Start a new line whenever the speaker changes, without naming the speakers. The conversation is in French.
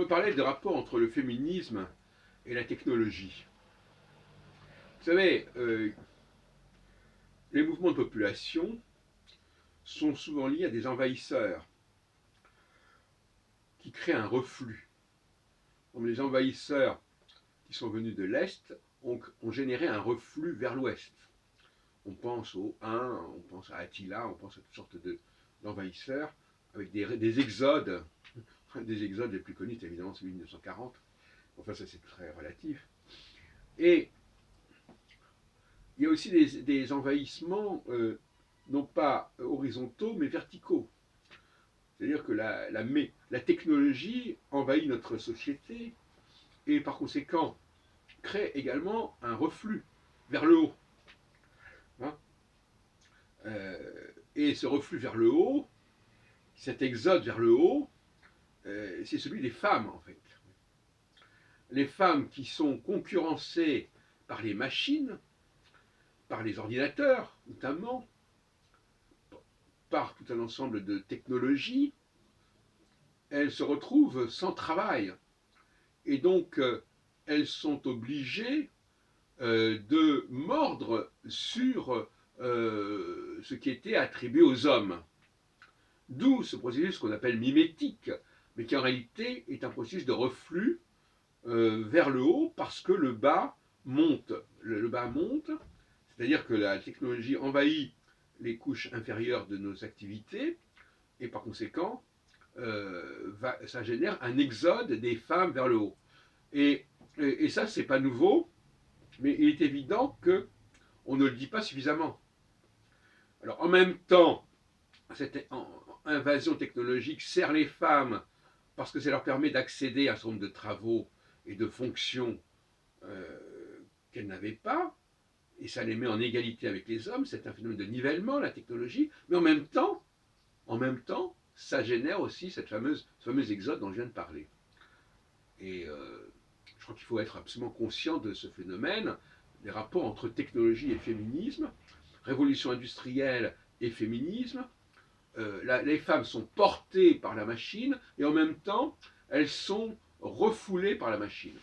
pourrait parler de rapport entre le féminisme et la technologie. Vous savez, les mouvements de population sont souvent liés à des envahisseurs qui créent un reflux. Comme les envahisseurs qui sont venus de l'Est ont généré un reflux vers l'Ouest. On pense aux Huns, on pense à Attila, on pense à toutes sortes d'envahisseurs, avec des exodes. Un des exodes les plus connus, c'est évidemment celui de 1940. Enfin, ça c'est très relatif. Et il y a aussi des envahissements, non pas horizontaux, mais verticaux. C'est-à-dire que la technologie envahit notre société et par conséquent crée également un reflux vers le haut. Hein. Et ce reflux vers le haut, cet exode vers le haut, c'est celui des femmes en fait. Les femmes qui sont concurrencées par les machines, par les ordinateurs notamment, par tout un ensemble de technologies, elles se retrouvent sans travail. Et donc, elles sont obligées de mordre sur ce qui était attribué aux hommes. D'où ce processus qu'on appelle mimétique, mais qui en réalité est un processus de reflux vers le haut parce que le bas monte. Le bas monte, c'est-à-dire que la technologie envahit les couches inférieures de nos activités et par conséquent, ça génère un exode des femmes vers le haut. Et ça, c'est pas nouveau, mais il est évident qu'on ne le dit pas suffisamment. Alors en même temps, cette invasion technologique sert les femmes parce que ça leur permet d'accéder à un certain nombre de travaux et de fonctions qu'elles n'avaient pas, et ça les met en égalité avec les hommes, c'est un phénomène de nivellement, la technologie, mais en même temps, ça génère aussi ce fameux exode dont je viens de parler. Et je crois qu'il faut être absolument conscient de ce phénomène, des rapports entre technologie et féminisme, révolution industrielle et féminisme. Les femmes sont portées par la machine et en même temps, elles sont refoulées par la machine.